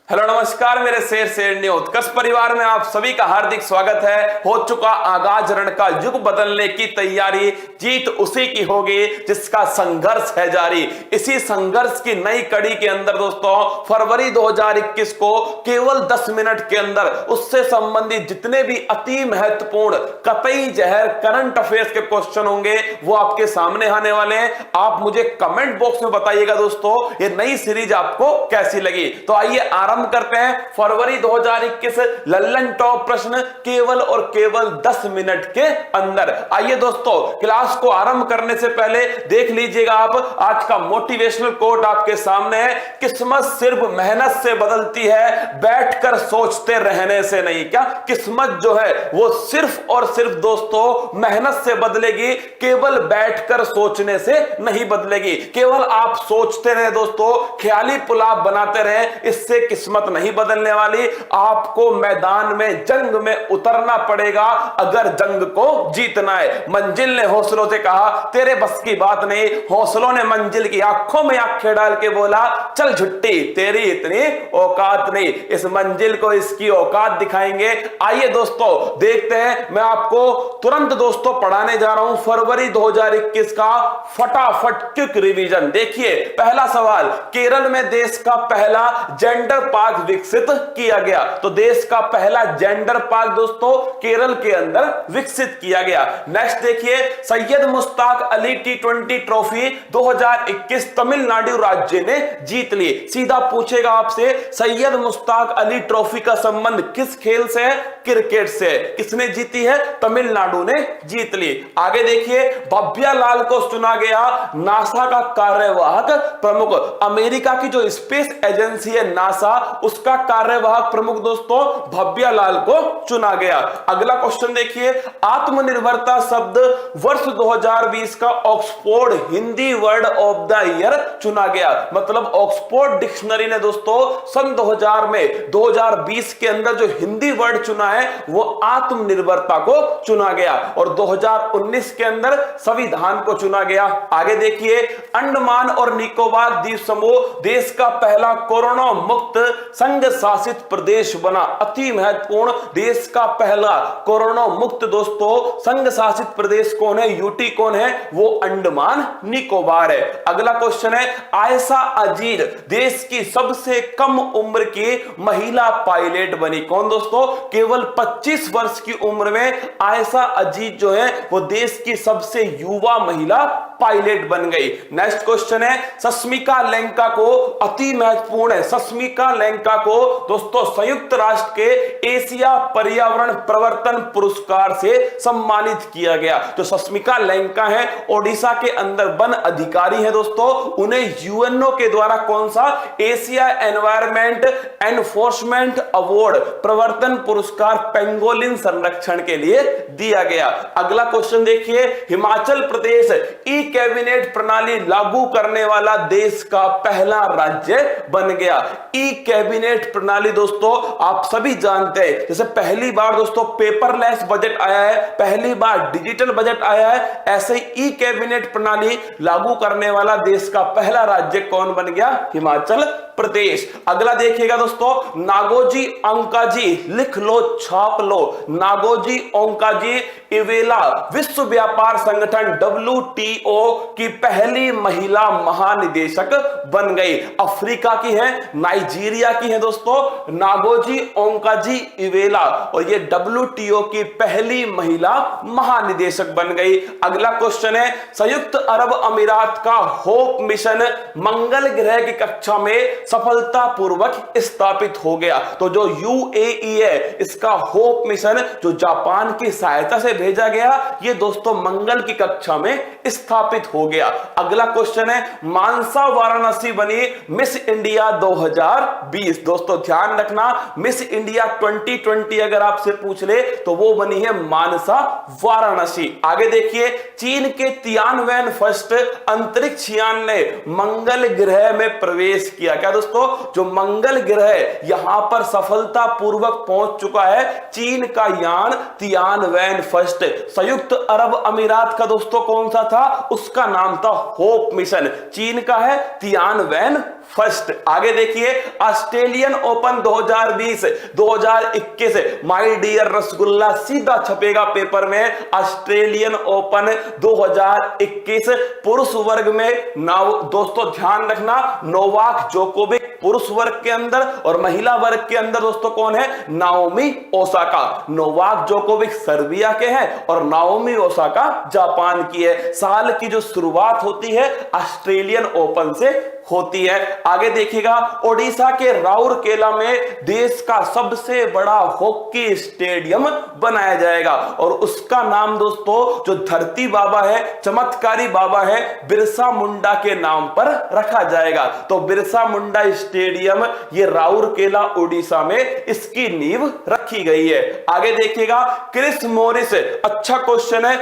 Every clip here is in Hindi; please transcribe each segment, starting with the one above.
हेलो नमस्कार मेरे शेर ने उत्कर्ष परिवार में आप सभी का हार्दिक स्वागत है। हो चुका आगाज रण का युग बदलने की तैयारी, जीत उसी की होगी जिसका संघर्ष है जारी। इसी संघर्ष की नई कड़ी के अंदर दोस्तों फरवरी 2021 को केवल 10 मिनट के अंदर उससे संबंधित जितने भी अति महत्वपूर्ण कतई जहर करंट अफेयर्स के क्वेश्चन होंगे वो आपके सामने आने वाले हैं। आप मुझे कमेंट बॉक्स में बताइएगा दोस्तों ये नई सीरीज आपको कैसी लगी। तो आइए आरंभ करते हैं फरवरी 2021 लल्लन टॉप प्रश्न केवल और केवल 10 मिनट के अंदर। आइए दोस्तों क्लास को आरंभ करने से पहले देख लीजिएगा आप आज का मोटिवेशनल कोट आपके सामने है। किस्मत सिर्फ मेहनत से बदलती है, बैठकर सोचते रहने से नहीं। क्या किस्मत जो है वो सिर्फ और सिर्फ दोस्तों मेहनत से बदलेगी, केवल बैठकर सोचने से नहीं बदलेगी। केवल आप सोचते रहे दोस्तों, ख्याली पुलाव बनाते रहे, इससे किस्मत नहीं बदलने वाली। आपको मैदान में जंग में उतरना पड़ेगा अगर जंग को जीतना है। मंजिल ने हौसलों से कहा तेरे बस की बात नहीं, हौसलों ने मंजिल की आंखों में आंखें डाल के बोला चल झुट्टी तेरी इतनी औकात नहीं। इस मंजिल को इसकी औकात दिखाएंगे। आइए दोस्तों देखते हैं, मैं आपको तुरंत दोस्तों पढ़ाने जा रहा हूं फरवरी 2021 का फटाफट क्विक रिवीजन। देखिए पहला सवाल, केरल में देश का पहला जेंडर पार्क विकसित किया गया। तो देश का पहला जेंडर पार्क दोस्तों केरल के अंदर विकसित किया गया। नेक्स्ट देखिए, सैयद मुश्ताक अली T20 ट्रॉफी 2021 तमिलनाडु राज्य ने जीत ली। सीधा पूछेगा आपसे सैयद मुश्ताक अली ट्रॉफी का संबंध किस खेल से है? क्रिकेट से। किसने जीती है? तमिलनाडु ने जीत ली। आगे देखिए, भव्या लाल को चुना गया नासा का कार्यवाहक प्रमुख। अमेरिका की जो स्पेस एजेंसी है नासा, उसका कार्यवाहक प्रमुख दोस्तों भव्या लाल को चुना गया। अगला क्वेश्चन देखिए, आत्मनिर्भरता शब्द वर्ष 2020 का Oxford Hindi word of the year चुना गया। मतलब ऑक्सफोर्ड डिक्शनरी ने दोस्तों सन 2000 में 2020 के अंदर जो हिंदी वर्ड चुना है वो आत्मनिर्भरता को चुना गया और 2019 के अंदर संविधान को चुना गया। आगे देखिए, अंडमान और निकोबार द्वीप समूह देश का पहला कोरोना मुक्त संघ शासित प्रदेश बना। अति महत्वपूर्ण, देश का पहला कोरोना मुक्त दोस्तों संघ शासित प्रदेश कौन है? यूटी कौन है? वो अंडमान निकोबार है। अगला क्वेश्चन है, आयशा अजीज देश की सबसे कम उम्र की महिला पायलट बनी। कौन दोस्तों? केवल 25 वर्ष की उम्र में आयशा अजीज जो है वो देश की सबसे युवा महिला पायलट बन गई। नेक्स्ट क्वेश्चन है, सस्मिका लैंका को, अति महत्वपूर्ण है, सस्मिका लैंका को दोस्तों संयुक्त राष्ट्र के एशिया पर्यावरण प्रवर्तन पुरस्कार से सम्मानित किया गया। जो सस्मिका लैंका है ओडिशा के अंदर वन अधिकारी है दोस्तों, उन्हें यूएनओ के द्वारा कौन सा एशिया एनवायरमेंट एनफोर्समेंट अवार्ड प्रवर्तन पुरस्कार पेंगोलिन संरक्षण के लिए दिया गया। अगला क्वेश्चन देखिए, हिमाचल प्रदेश ई कैबिनेट प्रणाली लागू करने वाला देश का पहला राज्य बन गया। ई कैबिनेट प्रणाली दोस्तों आप सभी जानते हैं, जैसे पहली बार दोस्तों पेपरलेस बजट आया है, पहली बार डिजिटल बजट आया है, ऐसे ही ई कैबिनेट प्रणाली लागू करने वाला देश का पहला राज्य कौन बन गया? हिमाचल प्रदेश। अगला देखिएगा दोस्तों, नागोजी ओंकाजी, लिख लो छाप लो, नागोजी ओंकाजी इवेला विश्व व्यापार संगठन WTO की पहली महिला महानिदेशक बन गई। अफ्रीका की है, नाइजीरिया की है दोस्तों नागोजी ओंकाजी इवेला, और ये WTO की पहली महिला महानिदेशक बन गई। अगला क्वेश्चन है, संयुक्त अरब अमीरात का होप मिशन मंगल ग्रह की कक्षा में सफलतापूर्वक स्थापित हो गया। तो जो UAE है इसका होप मिशन जो जापान की सहायता से भेजा गया, ये दोस्तों मंगल की कक्षा में स्थापित हो गया। अगला क्वेश्चन है, मानसा वाराणसी बनी मिस इंडिया 2020। दोस्तों ध्यान रखना, मिस इंडिया 2020 अगर आपसे पूछ ले तो वो बनी है मानसा वाराणसी। आगे देखिए, चीन के तियानवेन फर्स्ट अंतरिक्ष यान ने मंगल ग्रह में प्रवेश किया। क्या दोस्तों, जो मंगल ग्रह यहां पर सफलतापूर्वक पहुंच चुका है चीन का यान तियानवैन फर्स्ट। संयुक्त अरब अमीरात का दोस्तों कौन सा था, उसका नाम था होप मिशन। चीन का है तियानवैन फर्स्ट। आगे देखिए, Australian Open 2020-2021 my dear rasgulla सीधा छपेगा पेपर में। ऑस्ट्रेलियन ओपन 2021 पुरुष वर्ग में दोस्तों ध्यान रखना, नोवाक जोकोविक पुरुष वर्ग के अंदर, और महिला वर्ग के अंदर दोस्तों कौन है, Naomi Osaka. Novak Djokovic Serbia के हैं और नाओमी ओसाका जापान की है। साल की जो शुरुआत होती है ऑस्ट्रेलियन ओपन से होती है। आगे देखिएगा, ओडिशा के राउरकेला में देश का सबसे बड़ा हॉकी स्टेडियम बनाया जाएगा और उसका नाम दोस्तों जो धरती बाबा है, चमत्कारी बाबा है, बिरसा मुंडा के नाम पर रखा जाएगा। तो बिरसा मुंडा स्टेडियम ये राउरकेला ओडिशा में इसकी नींव रखी गई है। आगे देखिएगा, क्रिस मॉरिस, अच्छा क्वेश्चन है,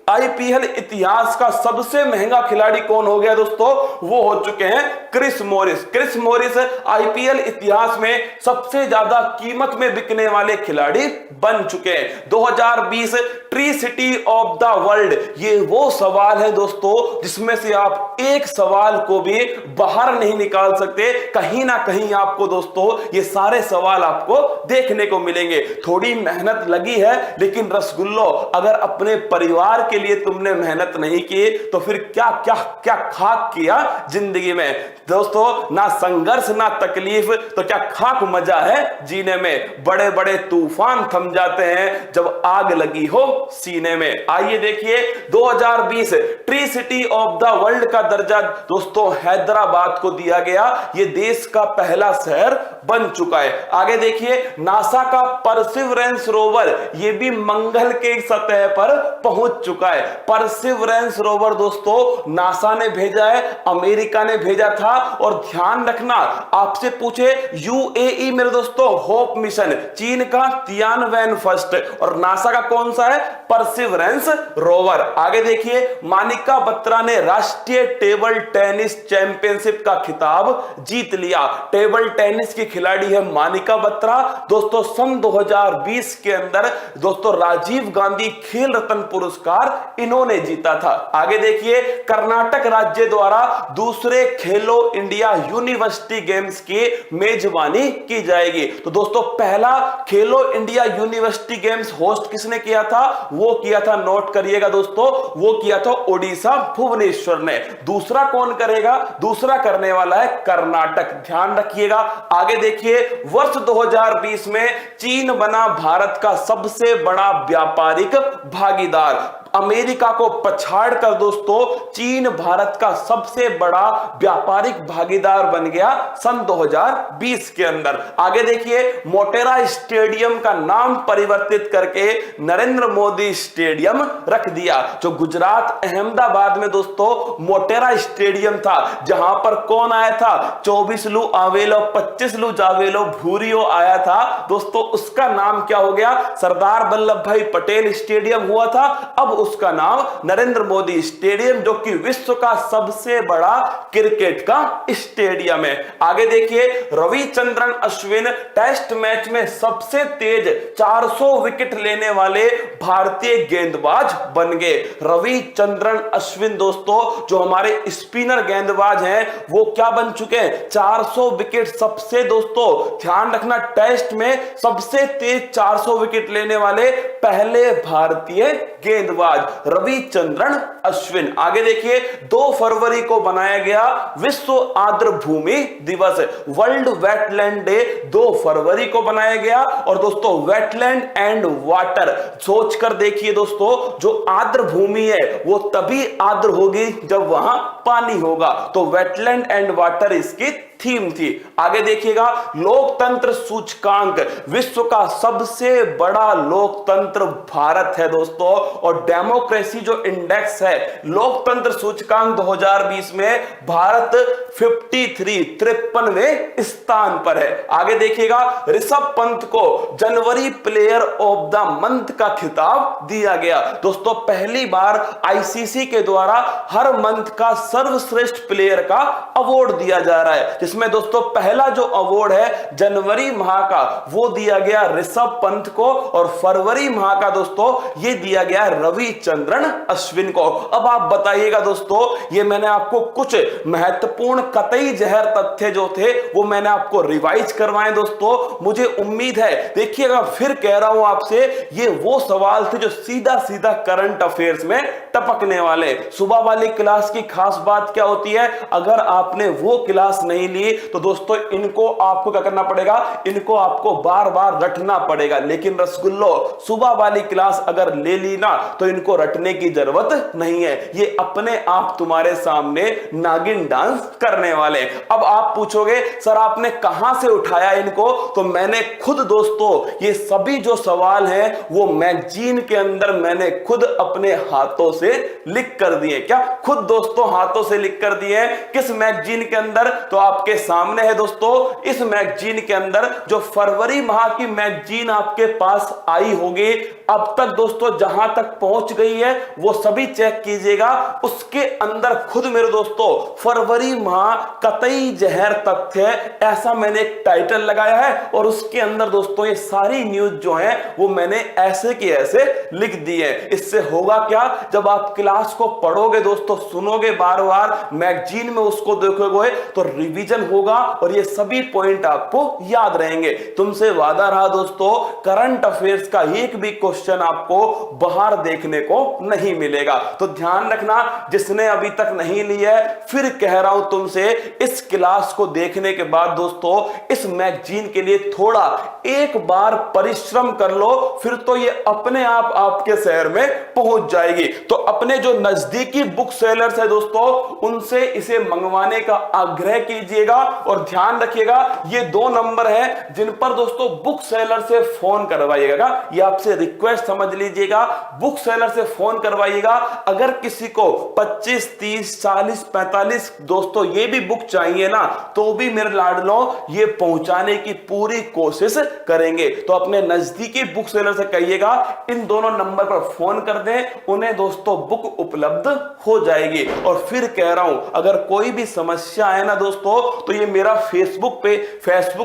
आईपीएल इतिहास का सबसे महंगा खिलाड़ी कौन हो गया दोस्तों, वो हो चुके हैं Chris Morris. Chris Morris IPL इतिहास में सबसे ज्यादा कीमत में बिकने वाले खिलाड़ी बन चुके हैं। 2020 tree city of the world, ये वो सवाल है दोस्तों जिसमें से आप एक सवाल को भी बाहर नहीं निकाल सकते। कहीं ना कहीं आपको दोस्तों ये सारे सवाल आपको देखने को मिलेंगे। थोड़ी मेहनत लगी है, लेकिन रसगुल्लो अगर अपने परिवार के लिए तुमने मेहनत नहीं की तो फिर क्या क्या क्या खाक किया जिंदगी में दोस्तों। ना संघर्ष ना तकलीफ, तो क्या खाक मजा है जीने में। बड़े बड़े तूफान थम जाते हैं जब आग लगी हो सीने में। आइए देखिए, 2020 tree city of the world का दर्जा दोस्तों हैदराबाद को दिया गया। यह देश का पहला शहर बन चुका है। आगे देखिए, नासा का परसिवरेंस रोवर यह भी मंगल के सतह पर पहुंच चुका है। परसिवरेंस रोवर दोस्तों नासा ने भेजा है, अमेरिका ने भेजा था। और ध्यान रखना, आपसे पूछे यूएई मेरे दोस्तों होप मिशन, चीन का तियानवैन फर्स्ट और नासा का कौन सा है, परसिवरेंस रोवर। आगे देखिए, मानिका बत्रा ने राष्ट्रीय टेबल टेनिस चैंपियनशिप का खिताब जीत लिया। टेबल टेनिस की खिलाड़ी है मानिका बत्रा दोस्तों। सन 2020 के अंदर दोस्तों राजीव गांधी खेल रत्न पुरस्कार इन्होंने जीता था। आगे देखिए, कर्नाटक राज्य द्वारा दूसरे खेलो इंडिया यूनिवर्सिटी गेम्स की मेजबानी की जाएगी। तो दोस्तों पहला खेलो इंडिया यूनिवर्सिटी गेम्स होस्ट किसने किया था, वो किया था, नोट करिएगा दोस्तों, वो किया था ओडिशा भुवनेश्वर ने। दूसरा कौन करेगा, दूसरा करने वाला है कर्नाटक, ध्यान रखिएगा। आगे देखिए, वर्ष 2020 में चीन बना भारत का सबसे बड़ा व्यापारिक भागीदार। अमेरिका को पछाड़कर दोस्तों चीन भारत का सबसे बड़ा व्यापारिक भागीदार बन गया सन 2020 के अंदर। आगे देखिए, मोटेरा स्टेडियम का नाम परिवर्तित करके नरेंद्र मोदी स्टेडियम रख दिया। जो गुजरात अहमदाबाद में दोस्तों मोटेरा स्टेडियम था, जहां पर कौन आया था, 24 लू आवेलो 25 लू जावेलो भूरियो आया था दोस्तों। उसका नाम क्या हो गया, सरदार वल्लभ भाई पटेल स्टेडियम हुआ था। अब उसका नाम नरेंद्र मोदी स्टेडियम, जो कि विश्व का सबसे बड़ा क्रिकेट का स्टेडियम है। आगे देखिए, रविचंद्रन अश्विन टेस्ट मैच में सबसे तेज 400 विकेट लेने वाले भारतीय गेंदबाज बन गए। रविचंद्रन अश्विन दोस्तों जो हमारे स्पिनर गेंदबाज हैं, वो क्या बन चुके हैं, 400 विकेट। सबसे दोस्तों ध्यान रखना, टेस्ट में सबसे तेज 400 विकेट लेने वाले पहले भारतीय गेंदबाज रविचंद्रन अश्विन। आगे देखिए, 2 फरवरी को बनाया गया विश्व आर्द्र भूमि दिवस, वर्ल्ड वेटलैंड डे 2 फरवरी को बनाया गया। और दोस्तों वेटलैंड एंड वाटर, सोचकर देखिए दोस्तों, जो आर्द्र भूमि है वो तभी आर्द्र होगी जब वहां पानी होगा। तो वेटलैंड एंड वाटर इसकी थीम थी। आगे देखिएगा, लोकतंत्र सूचकांक, विश्व का सबसे बड़ा लोकतंत्र भारत है दोस्तों। और डेमोक्रेसी जो इंडेक्स है, लोकतंत्र सूचकांक 2020 में भारत 53वें स्थान पर है। आगे देखिएगा, ऋषभ पंत को जनवरी प्लेयर ऑफ द मंथ का खिताब दिया गया दोस्तों। पहली बार आईसीसी के द्वारा हर मंथ का सर्वश्रेष्ठ प्लेयर का अवार्ड दिया जा रहा है। जिसमें दोस्तों पहला जो अवार्ड है जनवरी माह का वो दिया गया ऋषभ पंत को, और फरवरी माह का दोस्तों ये दिया गया रविचंद्रन अश्विन को। अब आप बताइएगा दोस्तों, ये मैंने आपको कुछ महत्वपूर्ण कतई जहर तथ्य जो थे वो मैंने आपको रिवाइज करवाए दोस्तों। मुझे उम्मीद है, देखिएगा फिर कह रहा हूं आपसे, ये वो सवाल थे जो सीधा सीधा करंट अफेयर्स में टपकने वाले। सुबह वाली क्लास की खास बात क्या होती है, अगर आपने वो क्लास नहीं ली तो दोस्तों इनको आपको क्या करना पड़ेगा, इनको आपको बार बार रटना पड़ेगा। लेकिन रसगुल्लो सुबह वाली क्लास अगर ले ली ना तो इनको रटने की जरूरत नहीं है, ये अपने आप तुम्हारे सामने नागिन डांस करने वाले। अब आप पूछोगे सर आपने कहां से उठाया इनको, तो मैंने खुद दोस्तों ये सभी जो सवाल हैं वो मैगजीन के अंदर मैंने खुद अपने हाथों से लिख कर दिए। क्या खुद दोस्तों हाथों से लिख कर दिए? किस मैगजीन के अंदर? तो आपके सामने है दोस्तों, इस मैगजीन के अंदर जो फरवरी माह की मैगजीन आपके पास आई होगी, अब तक दोस्तों जहां तक पहुंच गई है वो सभी चेक कीजिएगा। उसके अंदर खुद मेरे दोस्तों फरवरी माह कतई जहर तथ्य ऐसा मैंने एक टाइटल लगाया है, और उसके अंदर दोस्तों ये सारी न्यूज जो है वो मैंने ऐसे की ऐसे लिख दी है। इससे होगा क्या, जब आप क्लास को पढ़ोगे दोस्तों, सुनोगे बार बार, मैगजीन में उसको देखोगे तो रिवीजन होगा और ये सभी पॉइंट आपको याद रहेंगे। तुमसे वादा रहा दोस्तों, करंट अफेयर्स का एक भी क्वेश्चन आपको बाहर देखने को नहीं मिलेगा। तो ध्यान रखना, जिसने अभी तक नहीं लिया है, फिर कह रहा हूं तुमसे, इस क्लास को देखने के बाद दोस्तों इस मैगजीन के लिए थोड़ा एक बार परिश्रम कर लो, फिर तो ये अपने आप आपके शहर में पहुंच जाएगी। तो अपने जो नजदीकी बुक सेलर्स है दोस्तों उनसे इसे मंगवाने का आग्रह कीजिएगा, और ध्यान रखिएगा ये 2 नंबर है जिन पर दोस्तों बुक सेलर से फोन करवाइएगा। ये आपसे रिक्वेस्ट समझ लीजिएगा, बुक सेलर से फोन करवाइएगा। अगर किसी को 25, 30, 40, 45 दोस्तों ये भी बुक चाहिए ना, तो भी मेरे लाडलों ये पहुंचाने की पूरी कोशिश करेंगे। तो अपने नजदीकी बुक सेलर से कहिएगा इन दोनों नंबर पर फोन कर दें, उन्हें दोस्तों बुक उपलब्ध हो जाएगी। और फिर कह रहा हूं, अगर कोई भी समस्या है ना दोस्तों, तो ये मेरा फेसबुक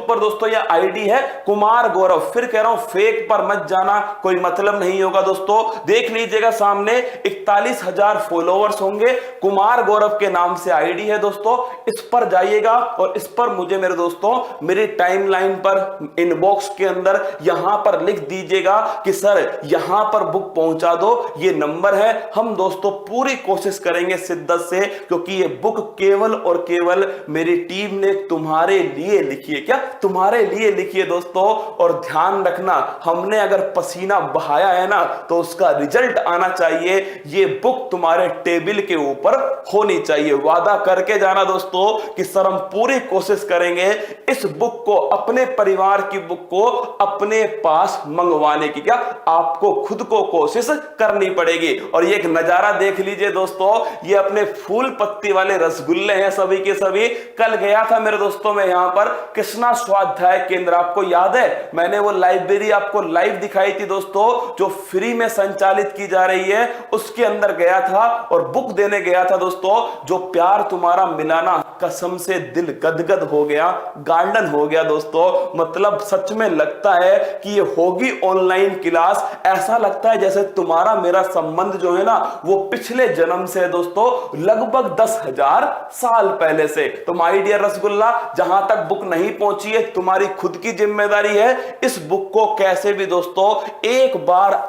पर दोस्तों ये आईडी है कुमार गौरव। फिर कह रहा हूं फेक पर मत जाना, कोई मतलब नहीं होगा दोस्तों। देख लीजिएगा सामने 41,000 फॉलोअर्स होंगे, कुमार गौरव के नाम से आईडी है दोस्तों। इस पर जाइएगा और इस पर मुझे मेरे दोस्तों मेरी टाइमलाइन पर इनबॉक्स के अंदर यहां पर लिख दीजिएगा कि सर यहां पर बुक पहुंचा दो, ये नंबर है। हम दोस्तों पूरी कोशिश करेंगे शिद्दत से, क्योंकि ये बुक केवल और केवल मेरी टीम ने तुम्हारे लिए लिखी है। क्या तुम्हारे लिए लिखी है दोस्तों। और ध्यान रखना, हमने अगर पसीना बहाया है ना तो उसका रिजल्ट आना चाहिए। ये बुक तुम्हारे टेबल के ऊपर होनी चाहिए। वादा करके जाना दोस्तों कि सर हम पूरी कोशिश करेंगे इस बुक को, अपने परिवार की बुक को अपने पास मंगवाने की। क्या आपको खुद को कोशिश करनी पड़ेगी। और ये एक नजारा देख लीजिए दोस्तों, ये अपने फूल पत्ती वाले रसगुल्ले हैं सभी के सभी। कल गया था मेरे दोस्तों मैं यहां पर कृष्णा स्वाध्याय केंद्र, आपको याद है मैंने वो लाइब्रेरी आपको लाइव दिखाई थी दोस्तों, जो फ्री में संचालित की जा रही है, उसके अंदर गया था और बुक देने गया था दोस्तों। जो प्यार तुम्हारा मिलाना, कसम से दिल गदगद हो गया, गार्डन हो गया दोस्तों। मतलब सच में लगता है कि ये होगी ऑनलाइन क्लास। ऐसा लगता है जैसे तुम्हारा मेरा संबंध जो है ना वो पिछले जन्म से है दोस्तों, लगभग 10,000 साल पहले से। तो माय डियर रसगुल्ला, जहां तक बुक नहीं पहुंची है तुम्हारी खुद की जिम्मेदारी है। इस बुक को कैसे भी दोस्तों एक बार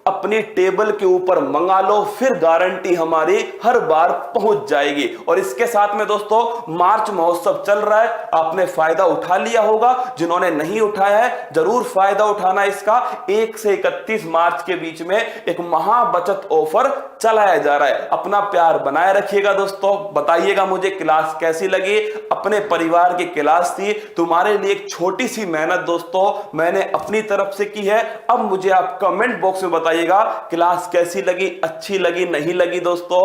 अपनी टेबल के ऊपर मंगा लो, फिर गारंटी हमारी हर बार पहुंच जाएगी। और इसके साथ में दोस्तों मार्च महोत्सव चल रहा है, आपने फायदा उठा लिया होगा। जिन्होंने नहीं उठाया है जरूर फायदा उठाना इसका। 1 से 31 मार्च के बीच में एक महा बचत ऑफर चलाया जा रहा है। अपना प्यार बनाए रखिएगा दोस्तों, बताइएगा मुझे क्लास कैसी लगी। अपने परिवार की क्लास थी, तुम्हारे लिए एक छोटी सी मेहनत दोस्तों मैंने अपनी तरफ से की है। अब मुझे आप कमेंट बॉक्स में बताइएगा क्लास कैसी लगी, अच्छी लगी, नहीं लगी दोस्तों।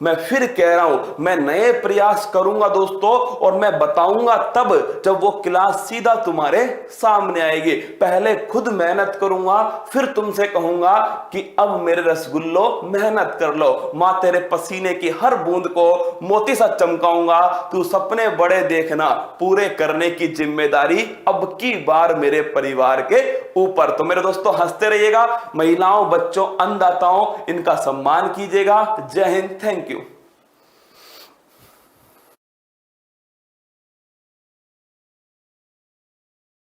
मैं फिर कह रहा हूं, मैं नए प्रयास करूंगा दोस्तों, और मैं बताऊंगा तब जब वो क्लास सीधा तुम्हारे सामने आएगी। पहले खुद मेहनत करूंगा, फिर तुमसे कहूंगा कि अब मेरे रसगुल्लो मेहनत कर लो। मां तेरे पसीने की हर बूंद को मोती सा चमकाऊंगा। तू सपने बड़े देखना, पूरे करने की जिम्मेदारी अब की बार मेरे परिवार के ऊपर। तो मेरे दोस्तों हंसते रहिएगा। महिलाओं, बच्चों, अन्नदाताओं, इनका सम्मान कीजिएगा। जय हिंद, थैंक यू।